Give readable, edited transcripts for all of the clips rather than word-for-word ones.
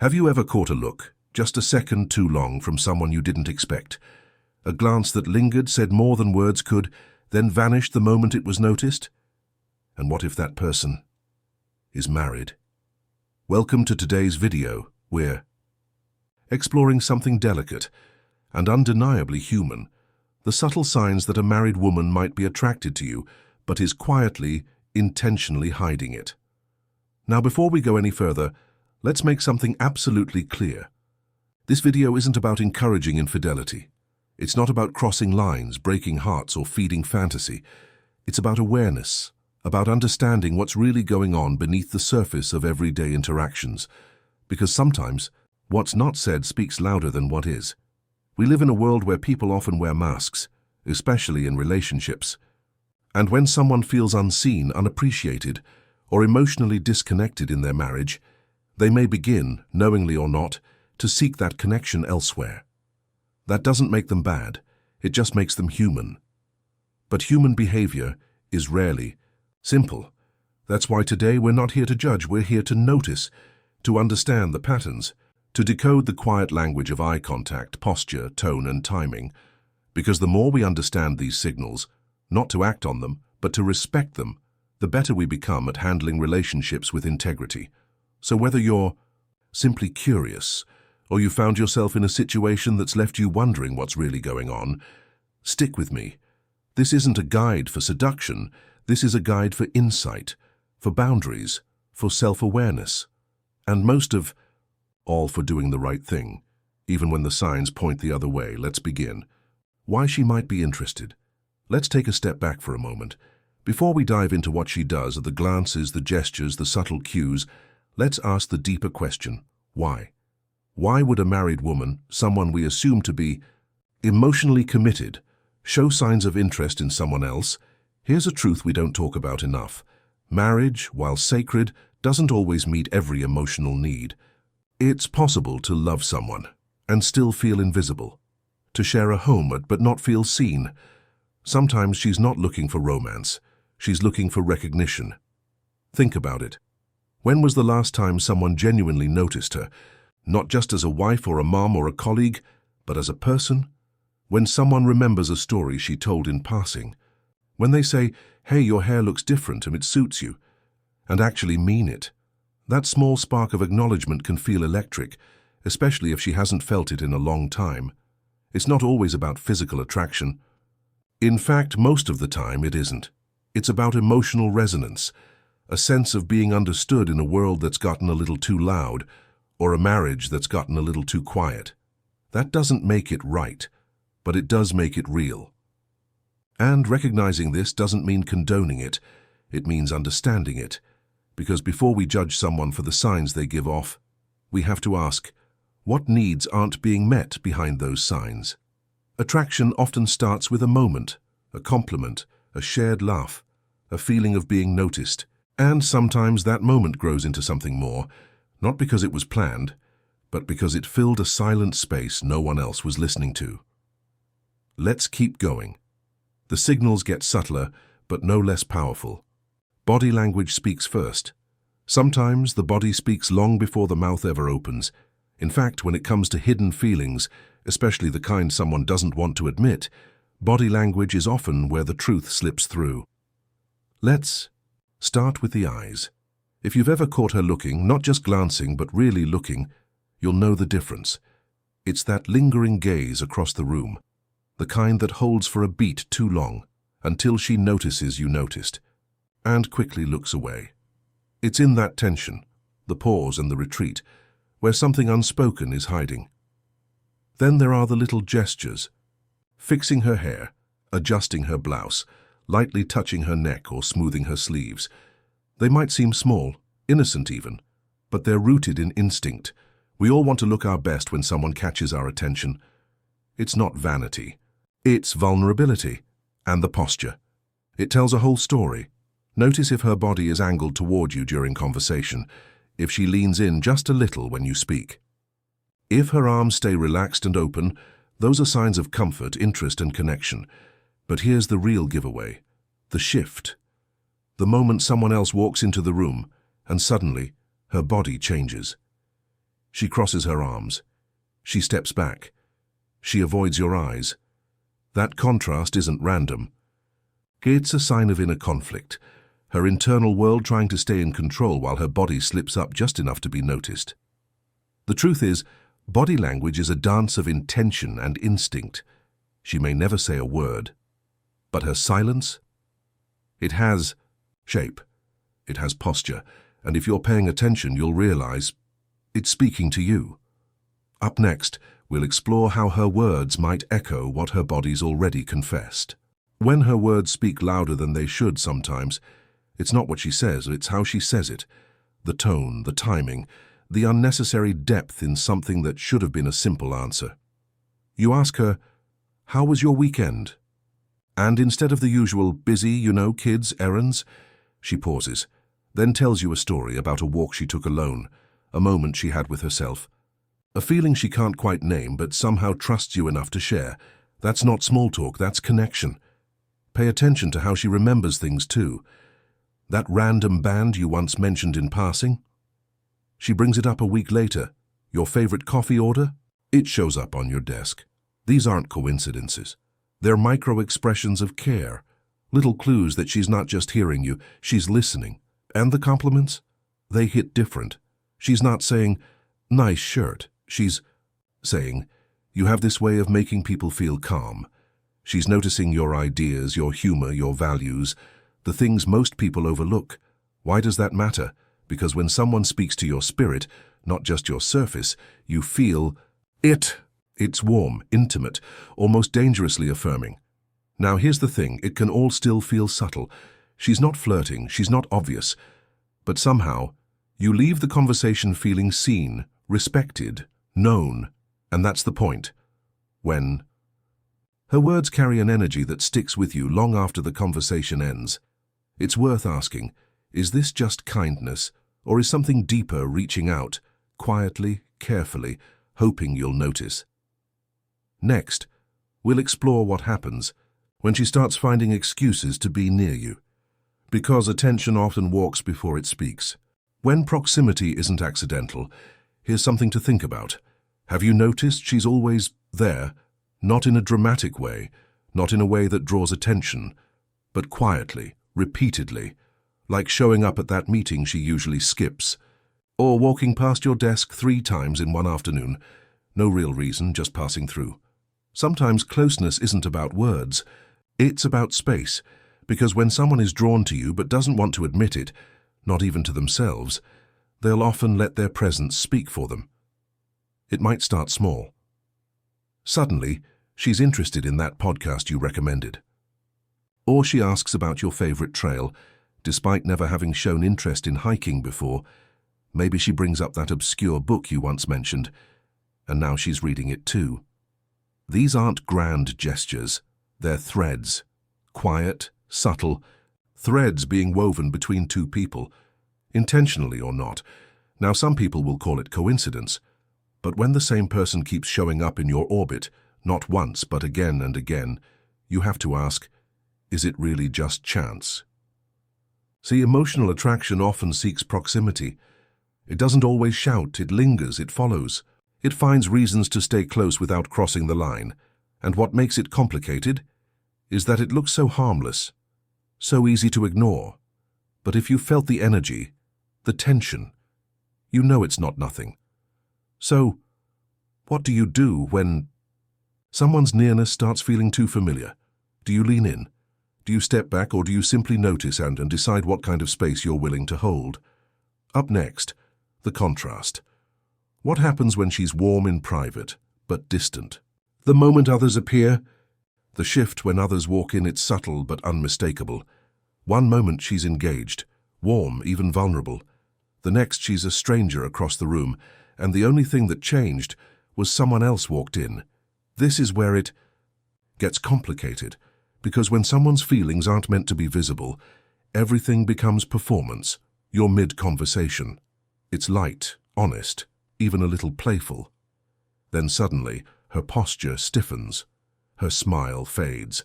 Have you ever caught a look, just a second too long, from someone you didn't expect? A glance that lingered, said more than words could, then vanished the moment it was noticed? And what if that person is married? Welcome to today's video. We're exploring something delicate and undeniably human, the subtle signs that a married woman might be attracted to you, but is quietly, intentionally hiding it. Now, before we go any further, let's make something absolutely clear. This video isn't about encouraging infidelity. It's not about crossing lines, breaking hearts, or feeding fantasy. It's about awareness, about understanding what's really going on beneath the surface of everyday interactions. Because sometimes, what's not said speaks louder than what is. We live in a world where people often wear masks, especially in relationships. And when someone feels unseen, unappreciated, or emotionally disconnected in their marriage, they may begin, knowingly or not, to seek that connection elsewhere. That doesn't make them bad, it just makes them human. But human behavior is rarely simple. That's why today we're not here to judge, we're here to notice, to understand the patterns, to decode the quiet language of eye contact, posture, tone, and timing. Because the more we understand these signals, not to act on them, but to respect them, the better we become at handling relationships with integrity. So whether you're simply curious, or you found yourself in a situation that's left you wondering what's really going on, stick with me. This isn't a guide for seduction, this is a guide for insight, for boundaries, for self-awareness, and most of all for doing the right thing, even when the signs point the other way. Let's begin. Why she might be interested. Let's take a step back for a moment. Before we dive into what she does, the glances, the gestures, the subtle cues, let's ask the deeper question, why? Why would a married woman, someone we assume to be emotionally committed, show signs of interest in someone else? Here's a truth we don't talk about enough. Marriage, while sacred, doesn't always meet every emotional need. It's possible to love someone and still feel invisible, to share a home but not feel seen. Sometimes she's not looking for romance, she's looking for recognition. Think about it. When was the last time someone genuinely noticed her, not just as a wife or a mom or a colleague, but as a person? When someone remembers a story she told in passing, when they say, "Hey, your hair looks different and it suits you," and actually mean it, that small spark of acknowledgement can feel electric, especially if she hasn't felt it in a long time. It's not always about physical attraction. In fact, most of the time it isn't. It's about emotional resonance, a sense of being understood in a world that's gotten a little too loud, or a marriage that's gotten a little too quiet. That doesn't make it right, but it does make it real. And recognizing this doesn't mean condoning it, it means understanding it. Because before we judge someone for the signs they give off, we have to ask, what needs aren't being met behind those signs? Attraction often starts with a moment, a compliment, a shared laugh, a feeling of being noticed. And sometimes that moment grows into something more, not because it was planned, but because it filled a silent space no one else was listening to. Let's keep going. The signals get subtler, but no less powerful. Body language speaks first. Sometimes the body speaks long before the mouth ever opens. In fact, when it comes to hidden feelings, especially the kind someone doesn't want to admit, body language is often where the truth slips through. Let's start with the eyes. If you've ever caught her looking, not just glancing, but really looking, you'll know the difference. It's that lingering gaze across the room, the kind that holds for a beat too long, until she notices you noticed, and quickly looks away. It's in that tension, the pause and the retreat, where something unspoken is hiding. Then there are the little gestures, fixing her hair, adjusting her blouse, lightly touching her neck or smoothing her sleeves. They might seem small, innocent even, but they're rooted in instinct. We all want to look our best when someone catches our attention. It's not vanity. It's vulnerability. And the posture. It tells a whole story. Notice if her body is angled toward you during conversation, if she leans in just a little when you speak. If her arms stay relaxed and open, those are signs of comfort, interest, and connection. But here's the real giveaway, the shift. The moment someone else walks into the room, and suddenly, her body changes. She crosses her arms. She steps back. She avoids your eyes. That contrast isn't random. It's a sign of inner conflict, her internal world trying to stay in control while her body slips up just enough to be noticed. The truth is, body language is a dance of intention and instinct. She may never say a word, but her silence, it has shape, it has posture, and if you're paying attention, you'll realize it's speaking to you. Up next, we'll explore how her words might echo what her body's already confessed. When her words speak louder than they should sometimes, it's not what she says, it's how she says it. The tone, the timing, the unnecessary depth in something that should have been a simple answer. You ask her, "How was your weekend?" And instead of the usual busy, kids, errands, she pauses, then tells you a story about a walk she took alone, a moment she had with herself. A feeling she can't quite name but somehow trusts you enough to share. That's not small talk, that's connection. Pay attention to how she remembers things too. That random band you once mentioned in passing? She brings it up a week later. Your favorite coffee order? It shows up on your desk. These aren't coincidences. They're micro-expressions of care, little clues that she's not just hearing you, she's listening. And the compliments? They hit different. She's not saying, "Nice shirt." She's saying, "You have this way of making people feel calm." She's noticing your ideas, your humor, your values, the things most people overlook. Why does that matter? Because when someone speaks to your spirit, not just your surface, you feel it. It's warm, intimate, almost dangerously affirming. Now here's the thing, it can all still feel subtle. She's not flirting, she's not obvious. But somehow, you leave the conversation feeling seen, respected, known, and that's the point. When her words carry an energy that sticks with you long after the conversation ends. It's worth asking, is this just kindness, or is something deeper reaching out, quietly, carefully, hoping you'll notice? Next, we'll explore what happens when she starts finding excuses to be near you. Because attention often walks before it speaks. When proximity isn't accidental, here's something to think about. Have you noticed she's always there? Not in a dramatic way, not in a way that draws attention, but quietly, repeatedly, like showing up at that meeting she usually skips, or walking past your desk 3 times in one afternoon. No real reason, just passing through. Sometimes closeness isn't about words, it's about space, because when someone is drawn to you but doesn't want to admit it, not even to themselves, they'll often let their presence speak for them. It might start small. Suddenly, she's interested in that podcast you recommended. Or she asks about your favorite trail, despite never having shown interest in hiking before. Maybe she brings up that obscure book you once mentioned, and now she's reading it too. These aren't grand gestures, they're threads. Quiet, subtle, threads being woven between 2 people, intentionally or not. Now some people will call it coincidence, but when the same person keeps showing up in your orbit, not once but again and again, you have to ask, is it really just chance? See, emotional attraction often seeks proximity. It doesn't always shout, it lingers, it follows. It finds reasons to stay close without crossing the line. And what makes it complicated is that it looks so harmless, so easy to ignore. But if you felt the energy, the tension, you know it's not nothing. So, what do you do when someone's nearness starts feeling too familiar? Do you lean in? Do you step back, or do you simply notice and decide what kind of space you're willing to hold? Up next, the contrast. What happens when she's warm in private, but distant? The moment others appear, the shift when others walk in, it's subtle but unmistakable. One moment she's engaged, warm, even vulnerable. The next she's a stranger across the room, and the only thing that changed was someone else walked in. This is where it gets complicated, because when someone's feelings aren't meant to be visible, everything becomes performance. You're mid-conversation. It's light, honest, even a little playful. Then suddenly, her posture stiffens. Her smile fades.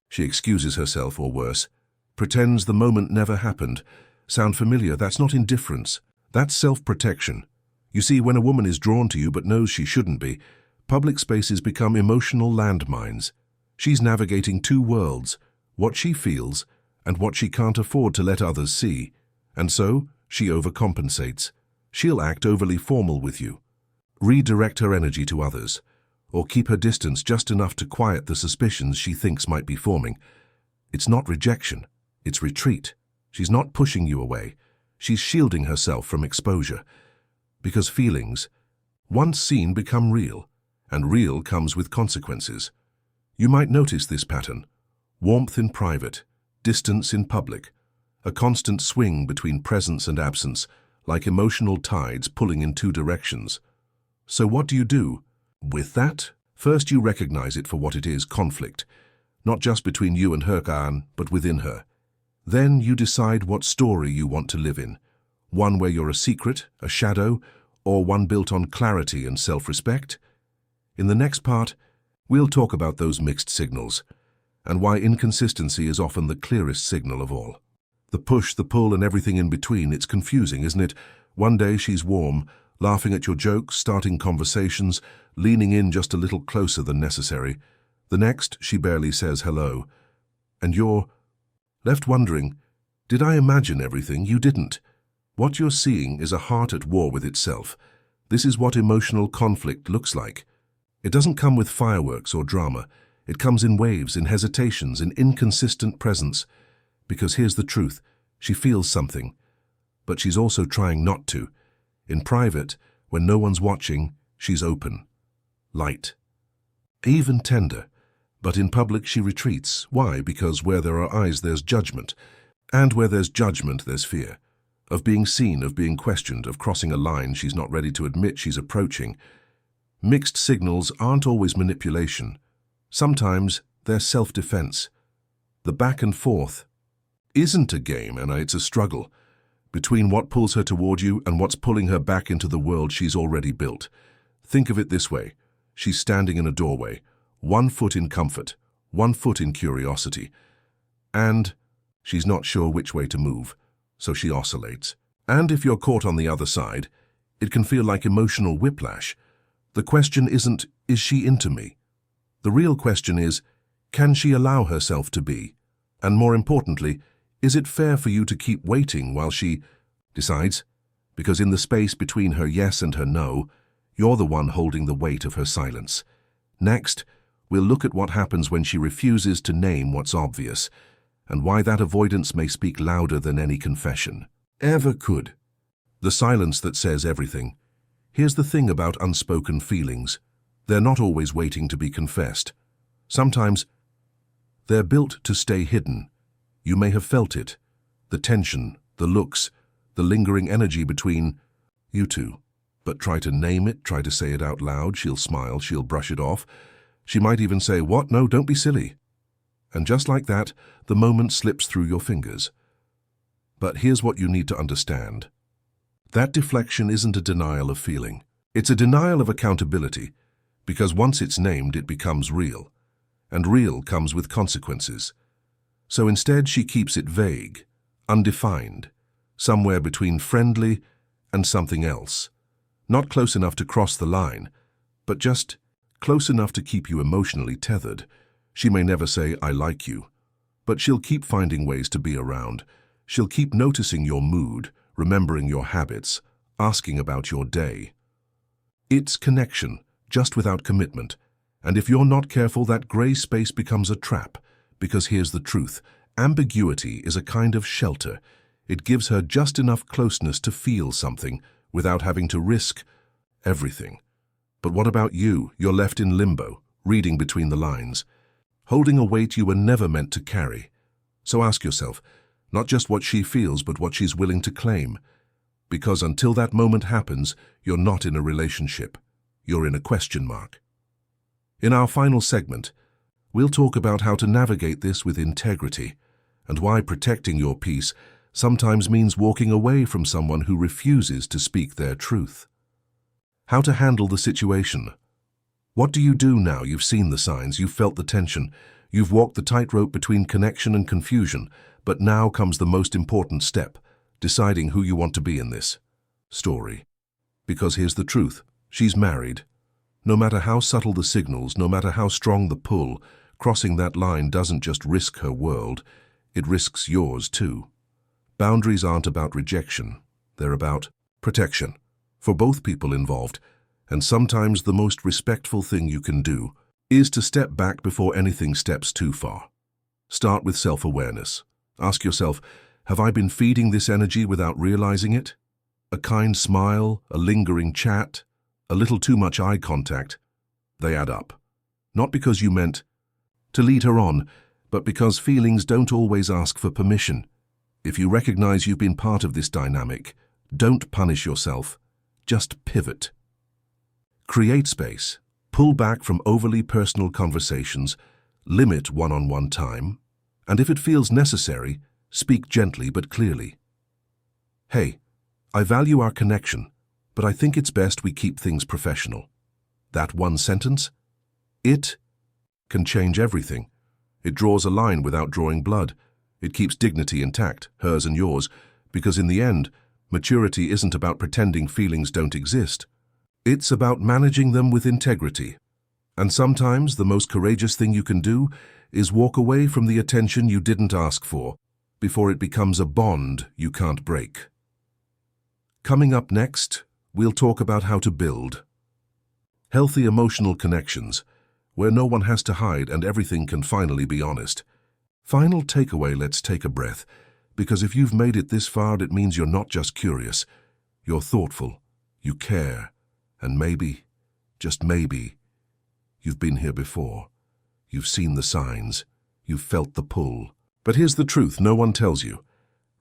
She excuses herself, or worse, pretends the moment never happened. Sound familiar? That's not indifference. That's self-protection. You see, when a woman is drawn to you but knows she shouldn't be, public spaces become emotional landmines. She's navigating two worlds, what she feels and what she can't afford to let others see. And so, she overcompensates. She'll act overly formal with you, redirect her energy to others, or keep her distance just enough to quiet the suspicions she thinks might be forming. It's not rejection, it's retreat. She's not pushing you away. She's shielding herself from exposure. Because feelings, once seen, become real, and real comes with consequences. You might notice this pattern: warmth in private, distance in public, a constant swing between presence and absence, like emotional tides pulling in two directions. So what do you do with that? First, you recognize it for what it is: conflict, not just between you and her, but within her. Then you decide what story you want to live in, one where you're a secret, a shadow, or one built on clarity and self-respect. In the next part, we'll talk about those mixed signals, and why inconsistency is often the clearest signal of all. The push, the pull, and everything in between. It's confusing, isn't it? One day she's warm, laughing at your jokes, starting conversations, leaning in just a little closer than necessary. The next, she barely says hello. And you're left wondering, did I imagine everything? You didn't. What you're seeing is a heart at war with itself. This is what emotional conflict looks like. It doesn't come with fireworks or drama. It comes in waves, in hesitations, in inconsistent presence. Because here's the truth: she feels something, but she's also trying not to. In private, when no one's watching, she's open, light, even tender. But in public, she retreats. Why? Because where there are eyes, there's judgment. And where there's judgment, there's fear. Of being seen, of being questioned, of crossing a line she's not ready to admit she's approaching. Mixed signals aren't always manipulation. Sometimes they're self-defense. The back and forth isn't a game, Anna, it's a struggle between what pulls her toward you and what's pulling her back into the world she's already built. Think of it this way: she's standing in a doorway, 1 foot in comfort, 1 foot in curiosity, and she's not sure which way to move, so she oscillates. And if you're caught on the other side, it can feel like emotional whiplash. The question isn't, is she into me? The real question is, can she allow herself to be? And more importantly, is it fair for you to keep waiting while she decides? Because in the space between her yes and her no, you're the one holding the weight of her silence. Next, we'll look at what happens when she refuses to name what's obvious, and why that avoidance may speak louder than any confession ever could. The silence that says everything. Here's the thing about unspoken feelings: they're not always waiting to be confessed. Sometimes they're built to stay hidden. You may have felt it: the tension, the looks, the lingering energy between you two. But try to name it, try to say it out loud, she'll smile, she'll brush it off. She might even say, "What? No, don't be silly." And just like that, the moment slips through your fingers. But here's what you need to understand. That deflection isn't a denial of feeling. It's a denial of accountability, because once it's named, it becomes real. And real comes with consequences. So instead, she keeps it vague, undefined, somewhere between friendly and something else. Not close enough to cross the line, but just close enough to keep you emotionally tethered. She may never say, "I like you," but she'll keep finding ways to be around. She'll keep noticing your mood, remembering your habits, asking about your day. It's connection, just without commitment. And if you're not careful, that gray space becomes a trap. Because here's the truth: ambiguity is a kind of shelter. It gives her just enough closeness to feel something without having to risk everything. But what about you? You're left in limbo, reading between the lines, holding a weight you were never meant to carry. So ask yourself, not just what she feels, but what she's willing to claim. Because until that moment happens, you're not in a relationship. You're in a question mark. In our final segment, we'll talk about how to navigate this with integrity, and why protecting your peace sometimes means walking away from someone who refuses to speak their truth. How to handle the situation. What do you do now? You've seen the signs, you've felt the tension, you've walked the tightrope between connection and confusion, but now comes the most important step: deciding who you want to be in this story. Because here's the truth. She's married. No matter how subtle the signals, no matter how strong the pull, crossing that line doesn't just risk her world, it risks yours too. Boundaries aren't about rejection. They're about protection for both people involved. And sometimes the most respectful thing you can do is to step back before anything steps too far. Start with self-awareness. Ask yourself, have I been feeding this energy without realizing it? A kind smile, a lingering chat, a little too much eye contact, they add up. Not because you meant to lead her on, but because feelings don't always ask for permission. If you recognize you've been part of this dynamic, don't punish yourself, just pivot. Create space, pull back from overly personal conversations, limit one-on-one time, and if it feels necessary, speak gently but clearly. Hey, I value our connection, but I think it's best we keep things professional. That one sentence, it can change everything. It draws a line without drawing blood. It keeps dignity intact, hers and yours, because in the end, maturity isn't about pretending feelings don't exist. It's about managing them with integrity. And sometimes the most courageous thing you can do is walk away from the attention you didn't ask for before it becomes a bond you can't break. Coming up next, we'll talk about how to build healthy emotional connections, where no one has to hide and everything can finally be honest. Final takeaway, let's take a breath, because if you've made it this far, it means you're not just curious. You're thoughtful, you care, and maybe, just maybe, you've been here before. You've seen the signs, you've felt the pull. But here's the truth no one tells you.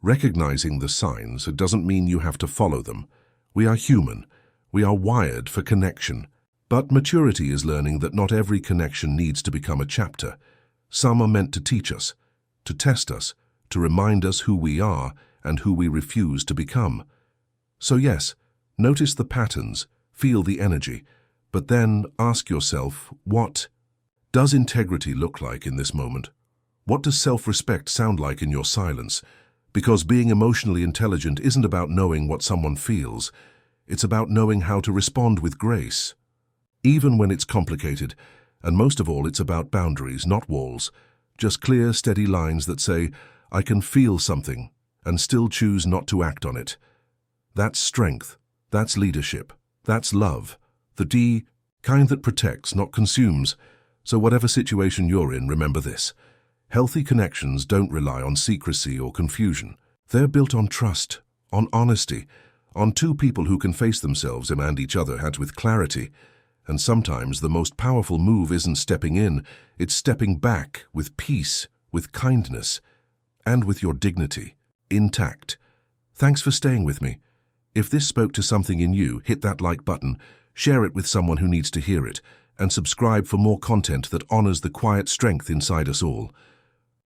Recognizing the signs, it doesn't mean you have to follow them. We are human. We are wired for connection. But maturity is learning that not every connection needs to become a chapter. Some are meant to teach us, to test us, to remind us who we are and who we refuse to become. So yes, notice the patterns, feel the energy, but then ask yourself, what does integrity look like in this moment? What does self-respect sound like in your silence? Because being emotionally intelligent isn't about knowing what someone feels. It's about knowing how to respond with grace. Even when it's complicated, and most of all, it's about boundaries, not walls. Just clear, steady lines that say, I can feel something, and still choose not to act on it. That's strength. That's leadership. That's love. The kind that protects, not consumes. So whatever situation you're in, remember this. Healthy connections don't rely on secrecy or confusion. They're built on trust, on honesty, on two people who can face themselves and each other with clarity. And sometimes the most powerful move isn't stepping in, it's stepping back with peace, with kindness, and with your dignity intact. Thanks for staying with me. If this spoke to something in you, hit that like button, share it with someone who needs to hear it, and subscribe for more content that honors the quiet strength inside us all.